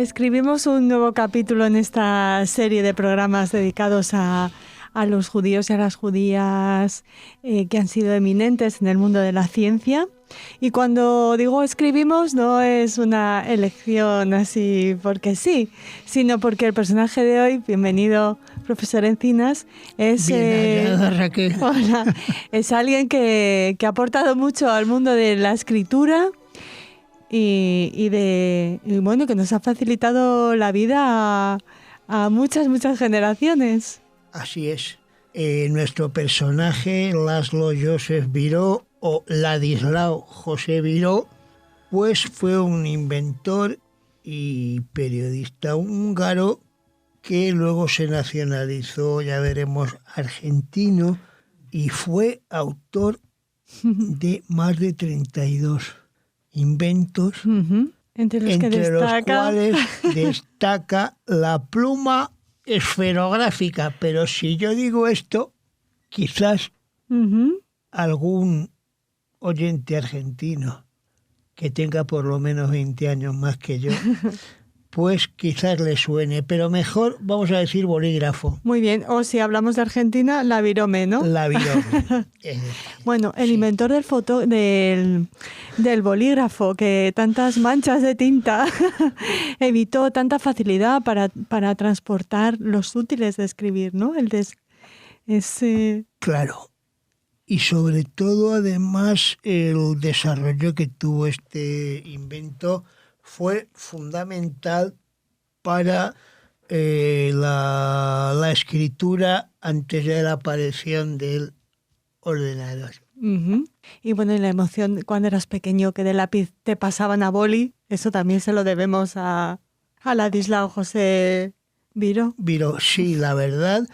Escribimos un nuevo capítulo en esta serie de programas dedicados a los judíos y a las judías que han sido eminentes en el mundo de la ciencia. Y cuando digo escribimos, no es una elección así porque sí, sino porque el personaje de hoy, bienvenido profesor Encinas, es, Bien hallada, Raquel. hola, es alguien que ha aportado mucho al mundo de la escritura y bueno, que nos ha facilitado la vida a muchas generaciones. Así es. Nuestro personaje, Laszlo Joseph Biró, o Ladislao José Biró, pues fue un inventor y periodista húngaro que luego se nacionalizó, ya veremos, argentino, y fue autor de más de 32 inventos, entre los cuales destaca la pluma esferográfica. Pero si yo digo esto, quizás algún oyente argentino que tenga por lo menos 20 años más que yo, pues quizás le suene, pero mejor vamos a decir bolígrafo. Muy bien, o si hablamos de Argentina, la virome, ¿no? La virome. Bueno, el inventor del bolígrafo, que tantas manchas de tinta evitó, tanta facilidad para transportar los útiles de escribir, ¿no? Claro. Y sobre todo, además, el desarrollo que tuvo este invento fue fundamental para la escritura antes de la aparición del ordenador. Y bueno, y la emoción cuando eras pequeño que de lápiz te pasaban a boli, eso también se lo debemos a Ladislao José Biró. Biró, sí, la verdad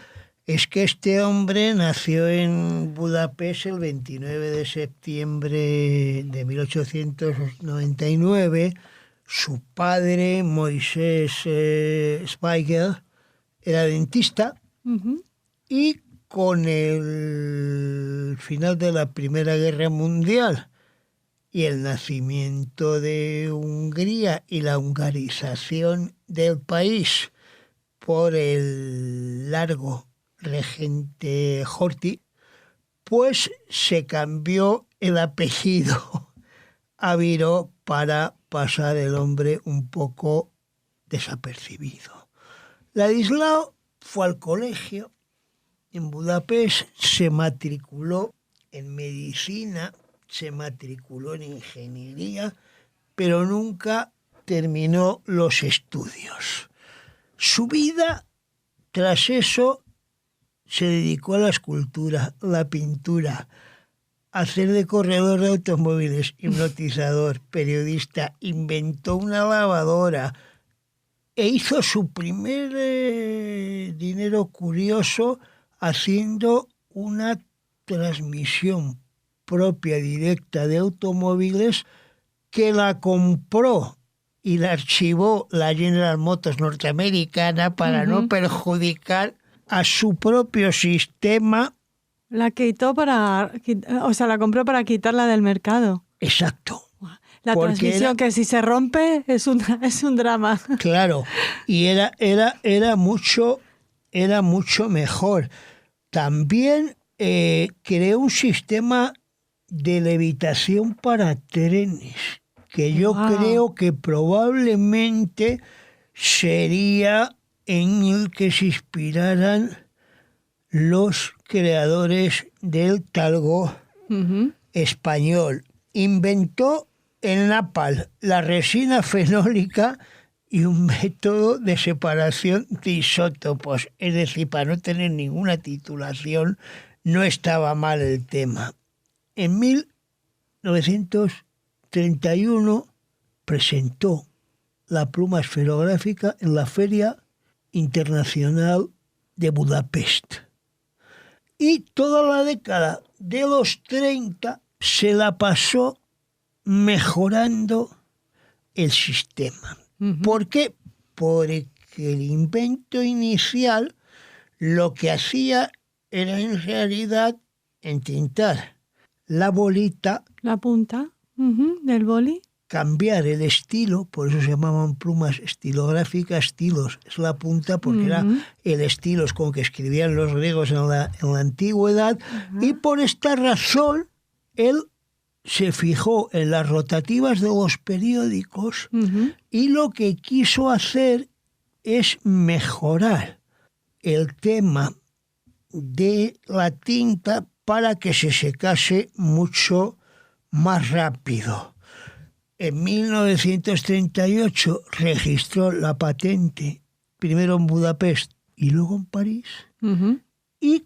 es que este hombre nació en Budapest el 29 de septiembre de 1899. Su padre, Moisés Spiegel, era dentista y con el final de la Primera Guerra Mundial y el nacimiento de Hungría y la hungarización del país por el largo regente Horthy, pues se cambió el apellido a Biró para pasar el hombre un poco desapercibido. Ladislao fue al colegio en Budapest, se matriculó en medicina, se matriculó en ingeniería, pero nunca terminó los estudios. Su vida, tras eso, se dedicó a la escultura, la pintura, a hacer de corredor de automóviles, hipnotizador, periodista, inventó una lavadora e hizo su primer dinero curioso haciendo una transmisión propia directa de automóviles que la compró y la archivó la General Motors norteamericana para no perjudicar a su propio sistema. La quitó la compró para quitarla del mercado. Exacto. La transmisión que si se rompe es un drama. Claro, y era mucho mejor. También creó un sistema de levitación para trenes, que yo creo que probablemente sería en el que se inspiraran los creadores del talgo español. Inventó el napalm, la resina fenólica y un método de separación de isótopos. Es decir, para no tener ninguna titulación, no estaba mal el tema. En 1931 presentó la pluma esferográfica en la Feria Internacional de Budapest. Y toda la década de los 30 se la pasó mejorando el sistema. ¿Por qué? Porque el invento inicial lo que hacía era en realidad entintar la bolita, la punta del boli, cambiar el estilo, por eso se llamaban plumas estilográficas, estilos, es la punta porque era el estilo con que escribían los griegos en la antigüedad, y por esta razón él se fijó en las rotativas de los periódicos y lo que quiso hacer es mejorar el tema de la tinta para que se secase mucho más rápido. En 1938 registró la patente, primero en Budapest y luego en París, y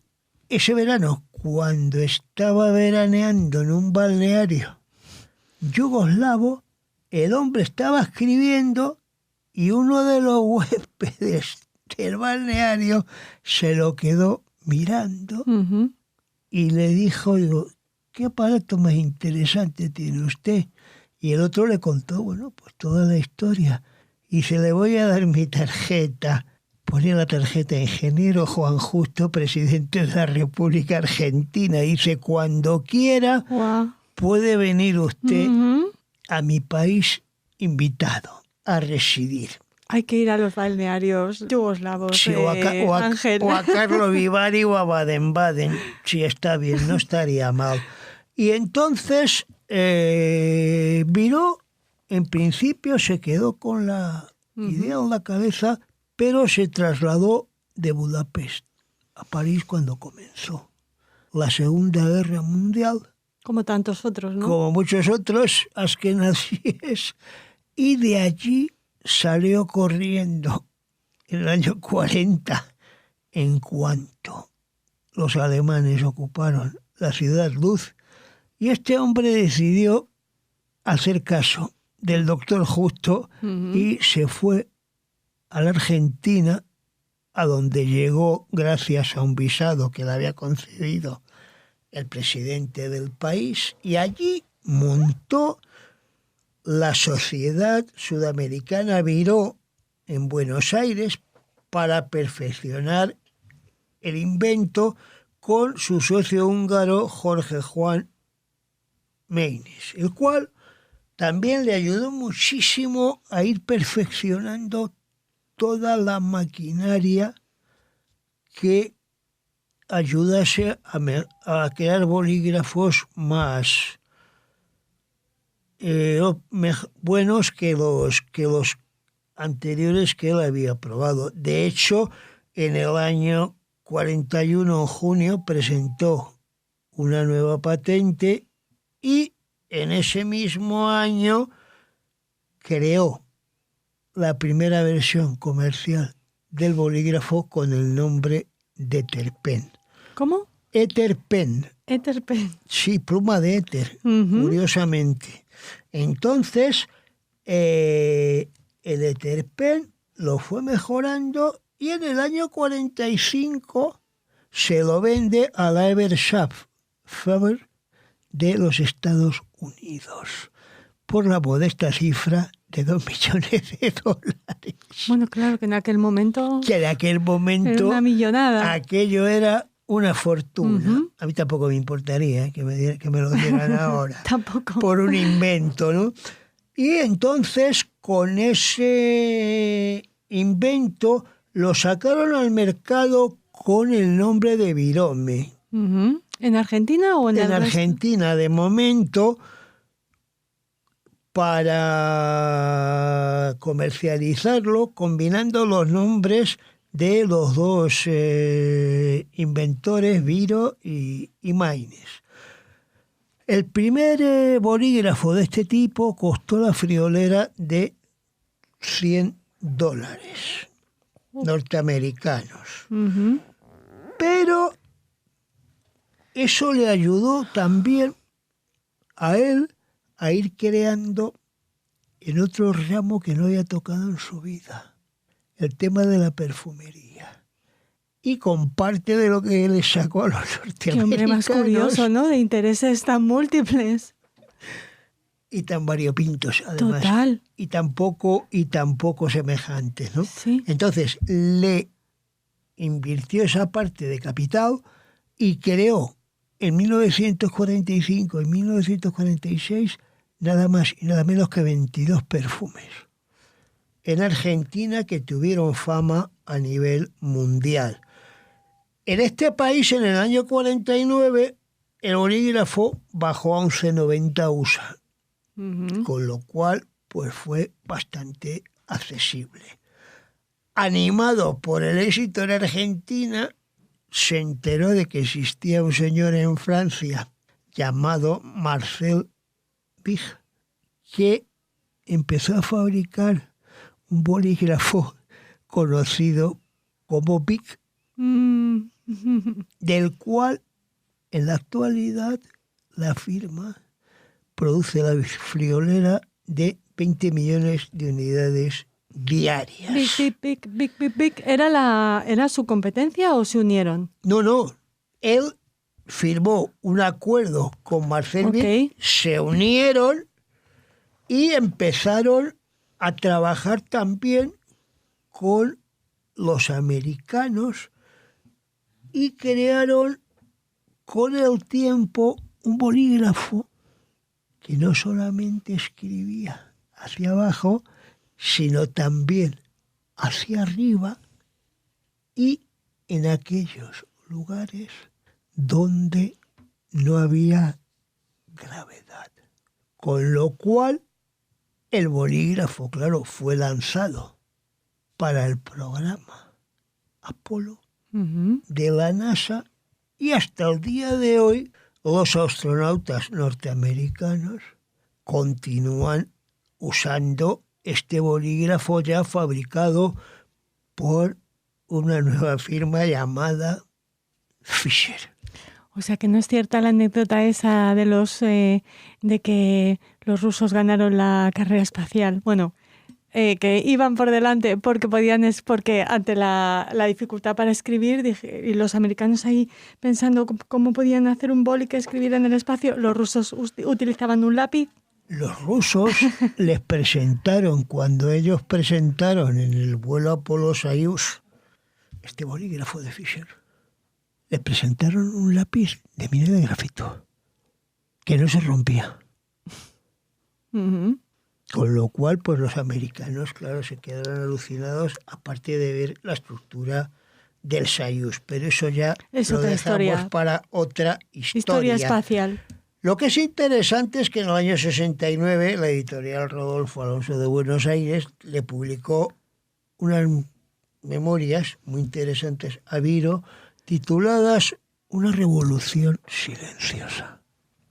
ese verano, cuando estaba veraneando en un balneario yugoslavo, el hombre estaba escribiendo y uno de los huéspedes del balneario se lo quedó mirando y le dijo, digo, ¿qué aparato más interesante tiene usted? Y el otro le contó, bueno, pues toda la historia. Y se le voy a dar mi tarjeta. Ponía la tarjeta ingeniero Juan Justo, presidente de la República Argentina. Dice, cuando quiera puede venir usted a mi país invitado a residir. Hay que ir a los balnearios yugoslavos, sí, Ángel. O a Carlo Vivari o a Baden-Baden. Sí, está bien, no estaría mal. Y entonces Miró, en principio, se quedó con la idea en la cabeza, pero se trasladó de Budapest a París cuando comenzó la Segunda Guerra Mundial. Como tantos otros, ¿no? Como muchos otros askenazíes. Y de allí salió corriendo en el año 40, en cuanto los alemanes ocuparon la ciudad Luz. Y este hombre decidió hacer caso del doctor Justo y se fue a la Argentina, a donde llegó gracias a un visado que le había concedido el presidente del país, y allí montó la Sociedad Sudamericana Miró en Buenos Aires para perfeccionar el invento con su socio húngaro Jorge Juan Meines, el cual también le ayudó muchísimo a ir perfeccionando toda la maquinaria que ayudase a crear bolígrafos más buenos que los anteriores que él había probado. De hecho, en el año 41, en junio, presentó una nueva patente y en ese mismo año creó la primera versión comercial del bolígrafo con el nombre de Éther-Pen. ¿Cómo? Éther-Pen. Éther-Pen. Sí, pluma de éter, curiosamente. Entonces, el Éther-Pen lo fue mejorando y en el año 45 se lo vende a la Evershaft Faber de los Estados Unidos por la modesta cifra de $2 millones. Bueno, claro que en aquel momento... Que en aquel momento... Era una millonada. Aquello era una fortuna. A mí tampoco me importaría que me lo dieran ahora. Tampoco. Por un invento, ¿no? Y entonces, con ese invento, lo sacaron al mercado con el nombre de Virome. ¿En Argentina o en el resto? Argentina, de momento, para comercializarlo, combinando los nombres de los dos inventores, Viro y Meines. El primer bolígrafo de este tipo costó la friolera de $100 norteamericanos. Pero eso le ayudó también a él a ir creando en otro ramo que no había tocado en su vida, el tema de la perfumería. Y con parte de lo que le sacó a los norteamericanos. Qué hombre más curioso, ¿no? De intereses tan múltiples. Y tan variopintos, además. Total. Y tan poco semejantes, ¿no? Sí. Entonces, le invirtió esa parte de capital y creó en 1945 y 1946 nada más y nada menos que 22 perfumes. En Argentina, que tuvieron fama a nivel mundial. En este país, en el año 49, el bolígrafo bajó a 11,90 USA, con lo cual pues fue bastante accesible. Animado por el éxito en Argentina, se enteró de que existía un señor en Francia llamado Marcel Big, que empezó a fabricar un bolígrafo conocido como Bic, del cual en la actualidad la firma produce la friolera de 20 millones de unidades diarias. Bic. ¿Era su competencia o se unieron? No. Él firmó un acuerdo con Marcel Bic, se unieron y empezaron a trabajar también con los americanos y crearon con el tiempo un bolígrafo que no solamente escribía hacia abajo, sino también hacia arriba y en aquellos lugares donde no había gravedad. Con lo cual, el bolígrafo, claro, fue lanzado para el programa Apolo de la NASA y hasta el día de hoy los astronautas norteamericanos continúan usando este bolígrafo ya fabricado por una nueva firma llamada Fisher. O sea que no es cierta la anécdota esa de que los rusos ganaron la carrera espacial. Bueno, que iban por delante porque ante la dificultad para escribir, y los americanos ahí pensando cómo podían hacer un boli que escribiera en el espacio, los rusos utilizaban un lápiz. Los rusos les presentaron, cuando ellos presentaron en el vuelo Apolo-Soyuz este bolígrafo de Fisher, les presentaron un lápiz de mina de grafito que no se rompía. Con lo cual, pues los americanos, claro, se quedaron alucinados, aparte de ver la estructura del Soyuz. Pero eso ya lo dejamos para otra historia. Historia espacial. Lo que es interesante es que en el año 69 la editorial Rodolfo Alonso de Buenos Aires le publicó unas memorias muy interesantes a Viro tituladas Una revolución silenciosa.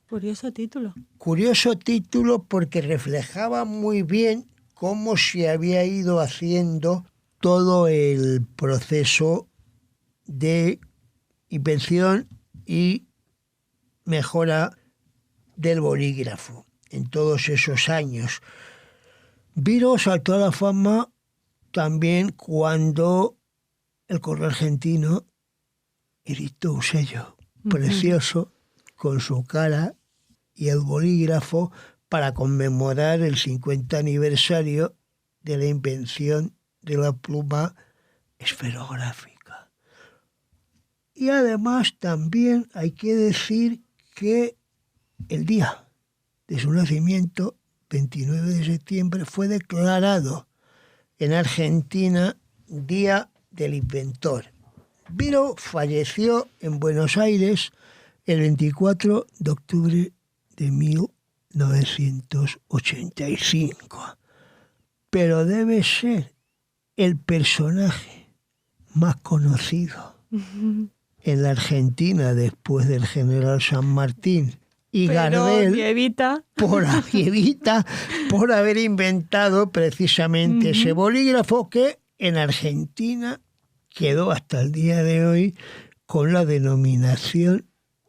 Curioso título. Curioso título porque reflejaba muy bien cómo se había ido haciendo todo el proceso de invención y mejora del bolígrafo en todos esos años. Viro saltó a la fama también cuando el Correo Argentino editó un sello precioso con su cara y el bolígrafo para conmemorar el 50 aniversario de la invención de la pluma esferográfica. Y además también hay que decir que el día de su nacimiento, 29 de septiembre, fue declarado en Argentina Día del Inventor. Viro falleció en Buenos Aires el 24 de octubre de 1985. Pero debe ser el personaje más conocido en la Argentina después del general San Martín y Gardel por haber inventado precisamente ese bolígrafo que en Argentina quedó hasta el día de hoy con la denominación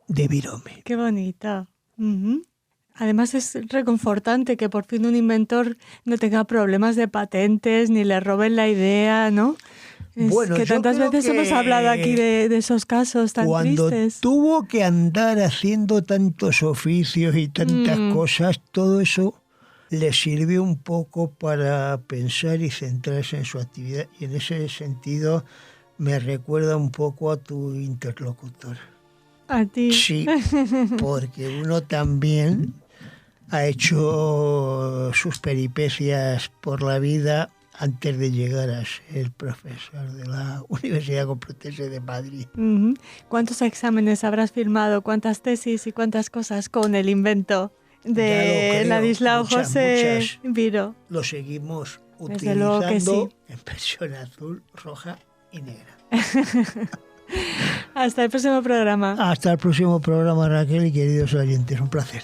de Virome. Qué bonito. Además es reconfortante que por fin un inventor no tenga problemas de patentes ni le roben la idea, ¿no? Bueno, que tantas veces hemos hablado aquí de esos casos tan cuando tristes. Cuando tuvo que andar haciendo tantos oficios y tantas cosas, todo eso le sirvió un poco para pensar y centrarse en su actividad. Y en ese sentido me recuerda un poco a tu interlocutor. ¿A ti? Sí, porque uno también ha hecho sus peripecias por la vida antes de llegar a ser profesor de la Universidad Complutense de Madrid. ¿Cuántos exámenes habrás firmado? ¿Cuántas tesis y cuántas cosas con el invento de Ladislao José Viro? Lo seguimos Desde luego que utilizando sí. en versión azul, roja y negra. Hasta el próximo programa. Hasta el próximo programa, Raquel y queridos oyentes. Un placer.